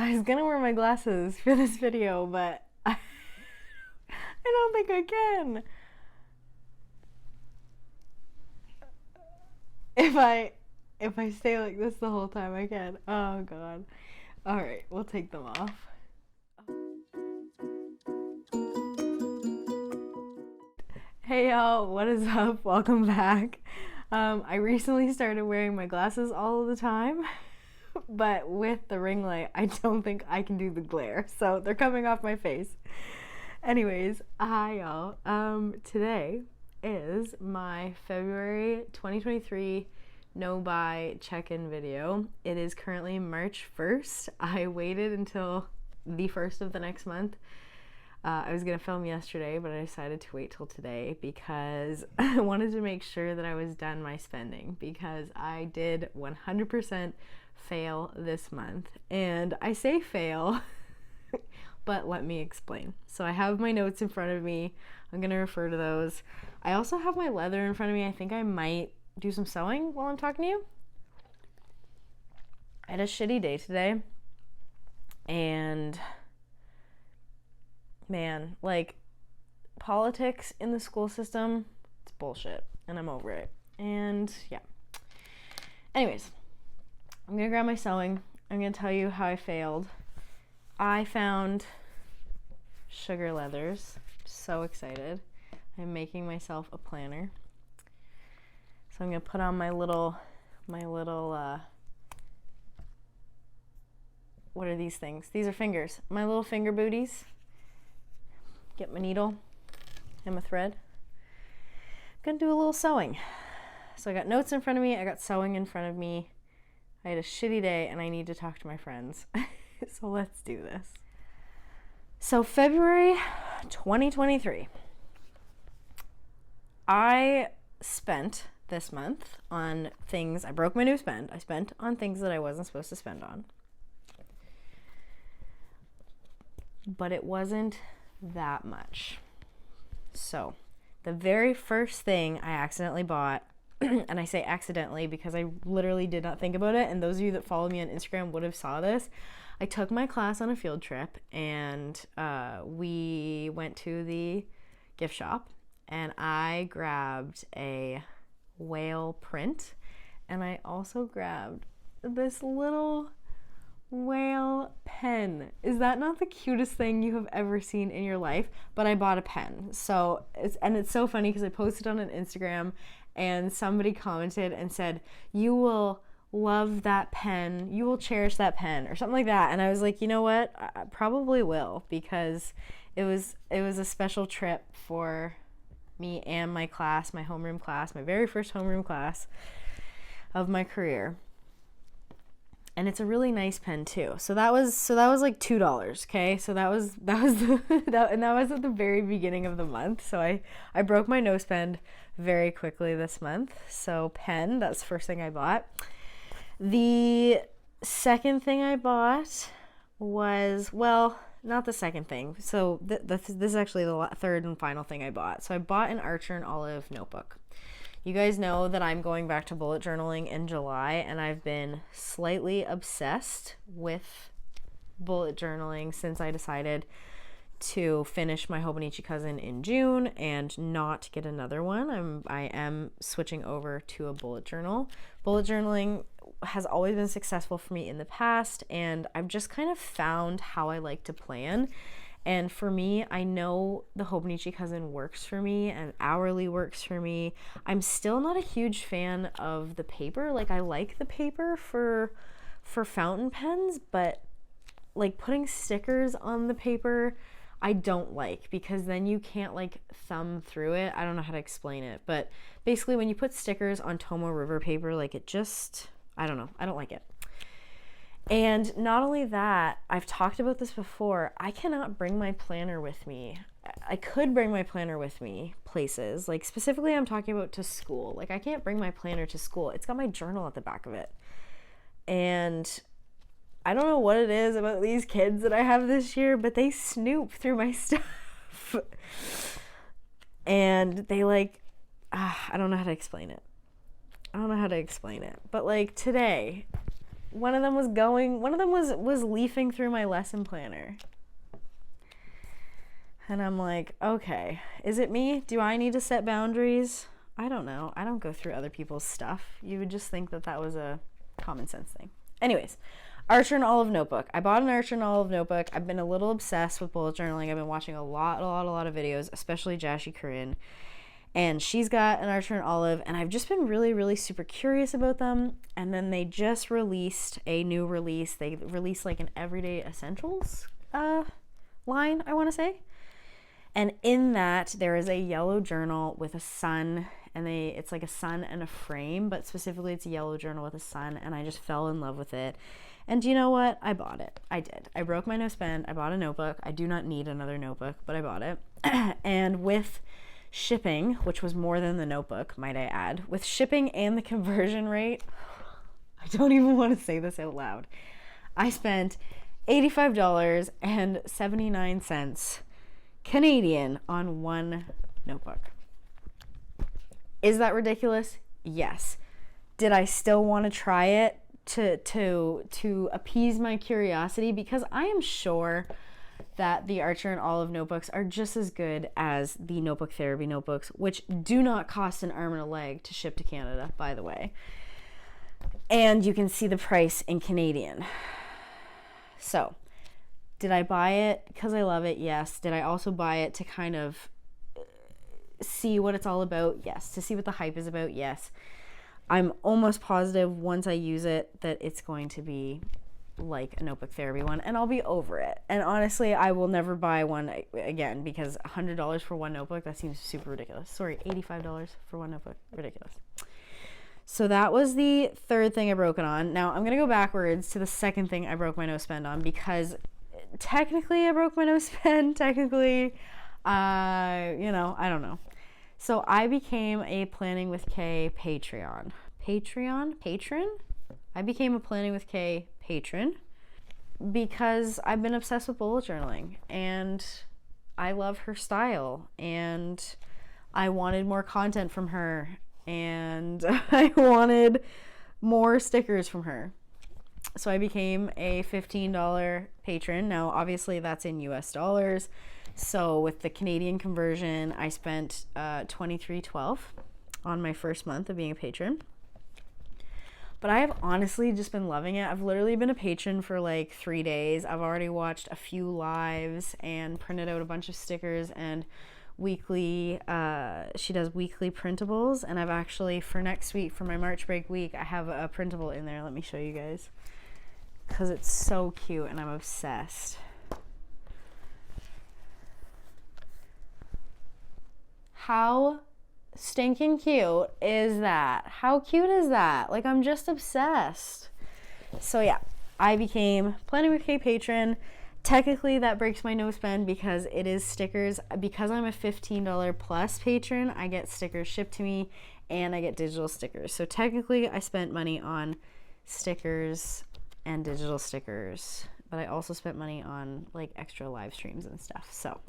I was gonna wear my glasses for this video, but I don't think I can. If I stay like this the whole time, I can. Oh god. All right, we'll take them off. Hey y'all, what is up? Welcome back. I recently started wearing my glasses all of the time, but with the ring light, I don't think I can do the glare, so they're coming off my face. Anyways, hi y'all. Today is my February 2023 no-buy check-in video. It is currently March 1st. I waited until the 1st of the next month. I was gonna film yesterday, but I decided to wait till today because I wanted to make sure that I was done my spending, because I did 100% fail this month. And I say fail, but let me explain. So I have my notes in front of me. I'm gonna refer to those. I also have my leather in front of me. I think I might do some sewing while I'm talking to you. I had a shitty day today, and man, like, politics in the school system, it's bullshit, and I'm over it. And yeah. Anyways, I'm gonna grab my sewing. I'm gonna tell you how I failed. I found sugar leathers. So excited. I'm making myself a planner. So I'm gonna put on my little what are these things? These are fingers. My little finger booties. Get my needle and my thread. I'm gonna do a little sewing. So I got notes in front of me, I got sewing in front of me. I had a shitty day and I need to talk to my friends. So let's do this. So February 2023. I spent this month on things, I broke my new spend. I spent on things that I wasn't supposed to spend on. But it wasn't that much. So the very first thing I accidentally bought, and I say accidentally because I literally did not think about it, and those of you that follow me on Instagram would have saw this. I took my class on a field trip, and we went to the gift shop, and I grabbed a whale print, and I also grabbed this little whale pen. Is that not the cutest thing you have ever seen in your life? But I bought a pen. So it's so funny because I posted on an Instagram and somebody commented and said, "You will love that pen, you will cherish that pen," or something like that. And I was like, you know what, I probably will, because it was a special trip for me and my class, my homeroom class, my very first homeroom class of my career. And it's a really nice pen too. So that was like $2. Okay, so that was and that was at the very beginning of the month. So I broke my no spend very quickly this month. So pen, that's the first thing I bought. The second thing I bought was, well, not the second thing. So this is actually the third and final thing I bought. So I bought an Archer and Olive notebook. You guys know that I'm going back to bullet journaling in July, and I've been slightly obsessed with bullet journaling since I decided to finish my Hobonichi cousin in June and not get another one. I am switching over to a bullet journal. Bullet journaling has always been successful for me in the past, and I've just kind of found how I like to plan. And for me, I know the Hobonichi cousin works for me and hourly works for me. I'm still not a huge fan of the paper. Like, I like the paper for fountain pens, but like putting stickers on the paper, I don't like, because then you can't like thumb through it. I don't know how to explain it, but basically when you put stickers on Tomoe River paper, like, it just, I don't know, I don't like it. And not only that, I've talked about this before, I cannot bring my planner with me. I could bring my planner with me places, like specifically I'm talking about to school. Like, I can't bring my planner to school. It's got my journal at the back of it. And I don't know what it is about these kids that I have this year, but they snoop through my stuff. And they like, I don't know how to explain it. But like today, one of them was leafing through my lesson planner. And I'm like, okay, is it me? Do I need to set boundaries? I don't know. I don't go through other people's stuff. You would just think that that was a common sense thing. Anyways, Archer and Olive notebook. I bought an Archer and Olive notebook. I've been a little obsessed with bullet journaling. I've been watching a lot of videos, especially Jashi Corinne. And she's got an Archer and Olive, and I've just been really super curious about them. And then they just released a new release. They released like an everyday essentials line, I want to say. And in that, there is a yellow journal with a sun, and it's like a sun and a frame, but specifically it's a yellow journal with a sun, and I just fell in love with it. And you know what? I bought it. I did. I broke my no spend. I bought a notebook. I do not need another notebook, but I bought it. And with shipping, which was more than the notebook, might I add, with shipping and the conversion rate, I don't even want to say this out loud. I spent $85.79 Canadian on one notebook. Is that ridiculous? Yes. Did I still want to try it to appease my curiosity? Because I am sure that the Archer and Olive notebooks are just as good as the Notebook Therapy notebooks, which do not cost an arm and a leg to ship to Canada, by the way. And you can see the price in Canadian. So, did I buy it because I love it? Yes. Did I also buy it to kind of see what it's all about? Yes. To see what the hype is about? Yes. I'm almost positive once I use it that it's going to be like a Notebook Therapy one, and I'll be over it. And honestly, I will never buy one again, because $100 for one notebook, that seems super ridiculous. Sorry, $85 for one notebook. Ridiculous. So that was the third thing I broke it on. Now I'm going to go backwards to the second thing I broke my no spend on, because technically I broke my no spend. Technically, I don't know. So I became a Planning with Kay patron. I became a Planning with Kay patron because I've been obsessed with bullet journaling, and I love her style, and I wanted more content from her, and I wanted more stickers from her. So I became a $15 patron. Now, obviously, that's in US dollars. So with the Canadian conversion, I spent $23.12 on my first month of being a patron. But I have honestly just been loving it. I've literally been a patron for like 3 days. I've already watched a few lives and printed out a bunch of stickers and weekly, she does weekly printables. And I've actually, for next week, for my March break week, I have a printable in there. Let me show you guys, because it's so cute and I'm obsessed. How stinking cute is that? How cute is that? Like, I'm just obsessed. So yeah, I became Planning with Kay patron. Technically that breaks my no spend because it is stickers. Because I'm a $15 plus patron, I get stickers shipped to me and I get digital stickers. So technically I spent money on stickers and digital stickers, but I also spent money on like extra live streams and stuff. So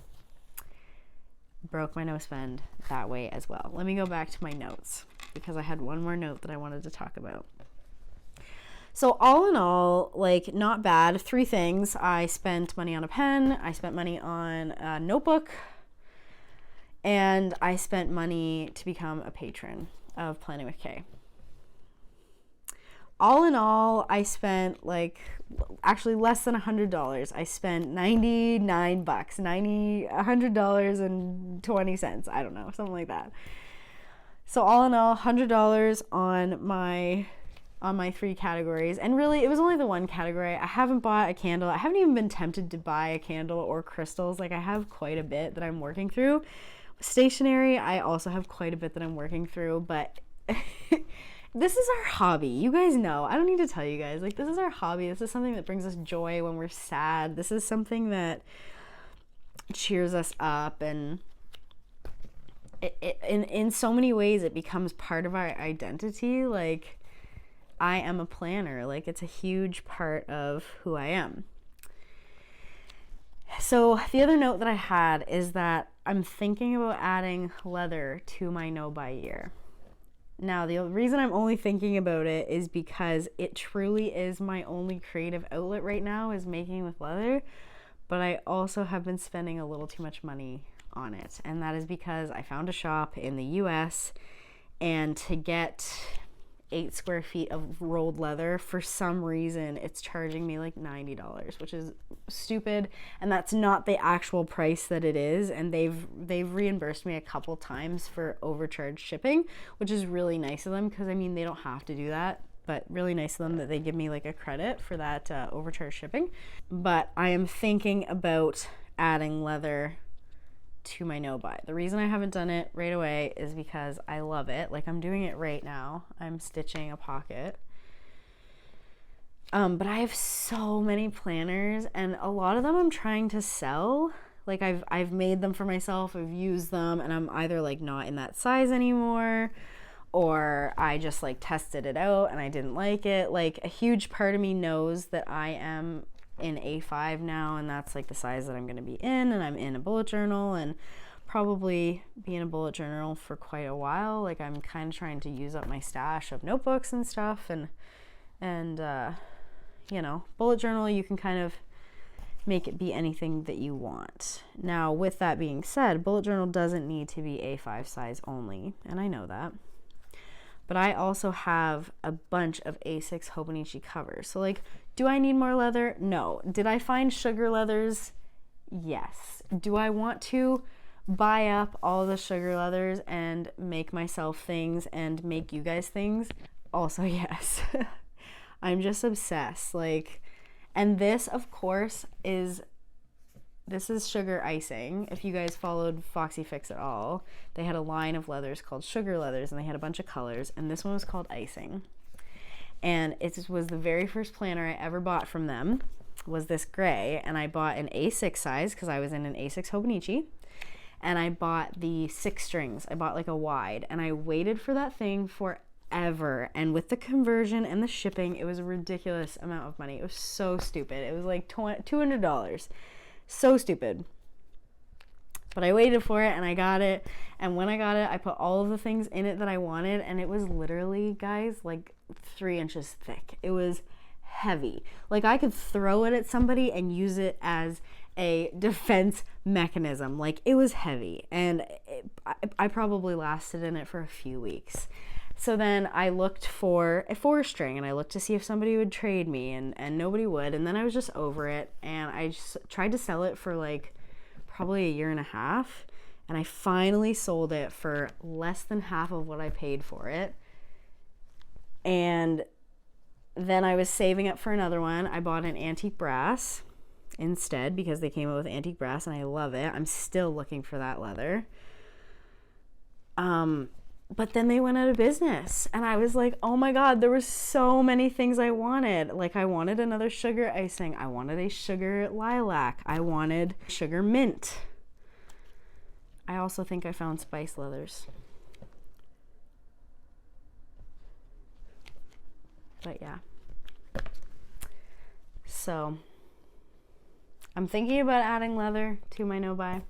broke my no spend that way as well. Let me go back to my notes because I had one more note that I wanted to talk about. So all in all, like, not bad. 3 things. I spent money on a pen, I spent money on a notebook, and I spent money to become a patron of Planning with Kay. All in all, I spent like actually less than $100. I spent $99, $100.20. I don't know, something like that. So all in all, $100 on my 3 categories. And really, it was only the one category. I haven't bought a candle. I haven't even been tempted to buy a candle or crystals. Like, I have quite a bit that I'm working through. Stationery, I also have quite a bit that I'm working through, but this is our hobby. You guys know. I don't need to tell you guys. Like, this is our hobby. This is something that brings us joy when we're sad. This is something that cheers us up, and in so many ways it becomes part of our identity. Like, I am a planner. Like, it's a huge part of who I am. So the other note that I had is that I'm thinking about adding leather to my no buy year. Now, the reason I'm only thinking about it is because it truly is my only creative outlet right now, is making with leather. But I also have been spending a little too much money on it. And that is because I found a shop in the US, and to get 8 square feet of rolled leather, for some reason it's charging me like $90, which is stupid, and that's not the actual price that it is. And they've reimbursed me a couple times for overcharged shipping, which is really nice of them, because I mean, they don't have to do that, but really nice of them that they give me like a credit for that overcharged shipping. But I am thinking about adding leather to my no-buy. The reason I haven't done it right away is because I love it. Like, I'm doing it right now. I'm stitching a pocket. But I have so many planners, and a lot of them I'm trying to sell. Like, I've made them for myself, I've used them, and I'm either like not in that size anymore, or I just like tested it out and I didn't like it. Like, a huge part of me knows that I am in A5 now, and that's like the size that I'm going to be in, and I'm in a bullet journal, and probably be in a bullet journal for quite a while. Like, I'm kind of trying to use up my stash of notebooks and stuff, and you know, bullet journal, you can kind of make it be anything that you want. Now, with that being said, bullet journal doesn't need to be A5 size only, and I know that. But I also have a bunch of A6 Hobonichi covers. So like, do I need more leather? No. Did I find sugar leathers? Yes. Do I want to buy up all the sugar leathers and make myself things and make you guys things? Also, yes. I'm just obsessed. Like, and this, of course, this is sugar icing. If you guys followed Foxy Fix at all, they had a line of leathers called sugar leathers, and they had a bunch of colors, and this one was called icing. And it was the very first planner I ever bought from them, was this gray, and I bought an A6 size because I was in an A6 Hobonichi, and I bought the 6 strings. I bought like a wide, and I waited for that thing forever, and with the conversion and the shipping, it was a ridiculous amount of money. It was so stupid. It was like $200. So stupid. But I waited for it, and I got it, and when I got it, I put all of the things in it that I wanted, and it was literally, guys, like 3 inches thick. It was heavy. Like, I could throw it at somebody and use it as a defense mechanism. Like, it was heavy, and I probably lasted in it for a few weeks. So then I looked for a 4-string, and I looked to see if somebody would trade me, and nobody would. And then I was just over it, and I just tried to sell it for like probably 1.5 years, and I finally sold it for less than half of what I paid for it. And then I was saving up for another one. I bought an antique brass instead because they came out with antique brass, and I love it. I'm still looking for that leather. But then they went out of business, and I was like, oh my God, there were so many things I wanted. Like, I wanted another sugar icing. I wanted a sugar lilac. I wanted sugar mint. I also think I found spice leathers. But yeah. So, I'm thinking about adding leather to my no-buy.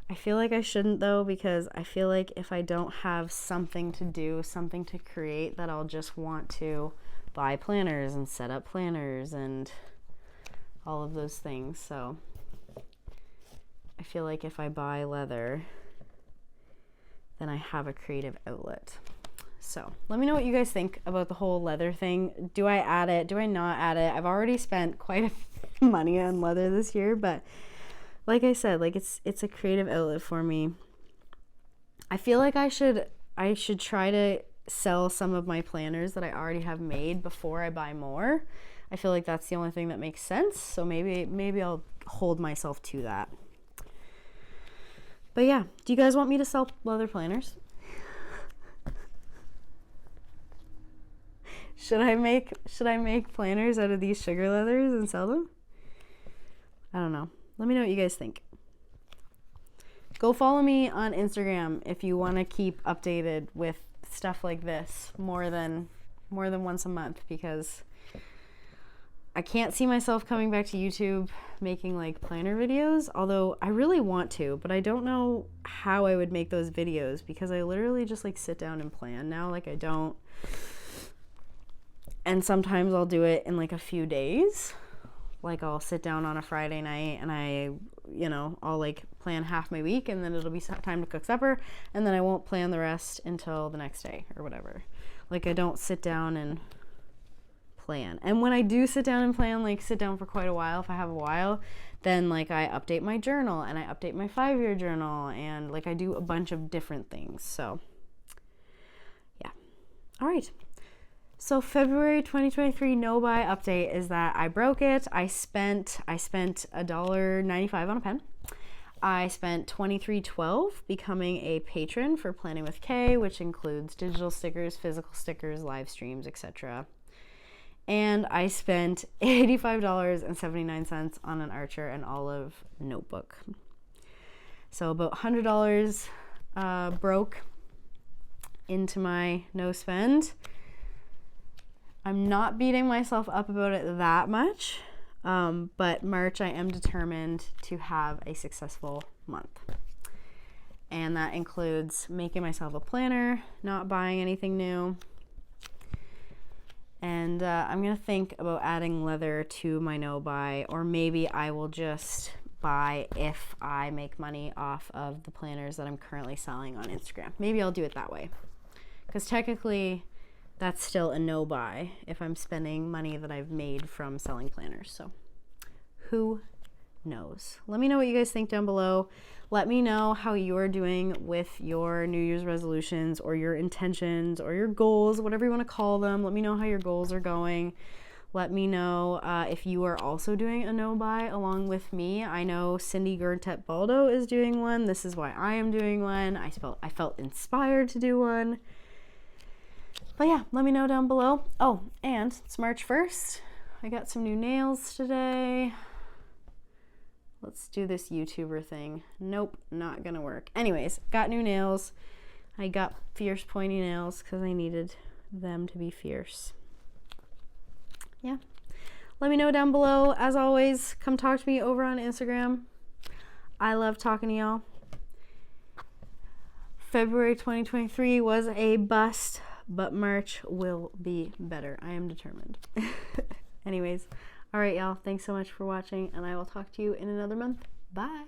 I feel like I shouldn't though, because I feel like if I don't have something to do, something to create, that I'll just want to buy planners and set up planners and all of those things. So I feel like if I buy leather, then I have a creative outlet. So let me know what you guys think about the whole leather thing. Do I add it? Do I not add it? I've already spent quite a money on leather this year, but like I said, like it's a creative outlet for me. I feel like I should try to sell some of my planners that I already have made before I buy more. I feel like that's the only thing that makes sense. So maybe I'll hold myself to that. But yeah, do you guys want me to sell leather planners? Should I make planners out of these sugar leathers and sell them? I don't know. Let me know what you guys think. Go follow me on Instagram if you want to keep updated with stuff like this more than once a month, because I can't see myself coming back to YouTube making like planner videos, although I really want to, but I don't know how I would make those videos because I literally just like sit down and plan now. Like I don't, and sometimes I'll do it in like a few days. Like I'll sit down on a Friday night and I'll like plan half my week, and then it'll be time to cook supper, and then I won't plan the rest until the next day or whatever. Like I don't sit down and plan. And when I do sit down and plan, like sit down for quite a while, if I have a while, then like I update my journal and I update my 5-year journal, and like I do a bunch of different things. So yeah. All right. So February 2023 no buy update is that I broke it. I spent $1.95 on a pen. I spent $23.12 becoming a patron for Planning with Kay, which includes digital stickers, physical stickers, live streams, etc. And I spent $85.79 on an Archer and Olive notebook. So about $100 broke into my no spend. I'm not beating myself up about it that much, but March I am determined to have a successful month. And that includes making myself a planner, not buying anything new. And I'm going to think about adding leather to my no buy, or maybe I will just buy if I make money off of the planners that I'm currently selling on Instagram. Maybe I'll do it that way, because technically that's still a no buy if I'm spending money that I've made from selling planners. So who knows? Let me know what you guys think down below. Let me know how you're doing with your New Year's resolutions or your intentions or your goals, whatever you want to call them. Let me know how your goals are going. Let me know if you are also doing a no buy along with me. I know Cindy Gurtet Baldo is doing one. This is why I am doing one. I felt inspired to do one. But yeah, let me know down below. Oh, and it's March 1st. I got some new nails today. Let's do this YouTuber thing. Nope, not gonna work. Anyways, got new nails. I got fierce pointy nails because I needed them to be fierce. Yeah. Let me know down below. As always, come talk to me over on Instagram. I love talking to y'all. February 2023 was a bust, but March will be better. I am determined. Anyways, all right, y'all. Thanks so much for watching, and I will talk to you in another month. Bye.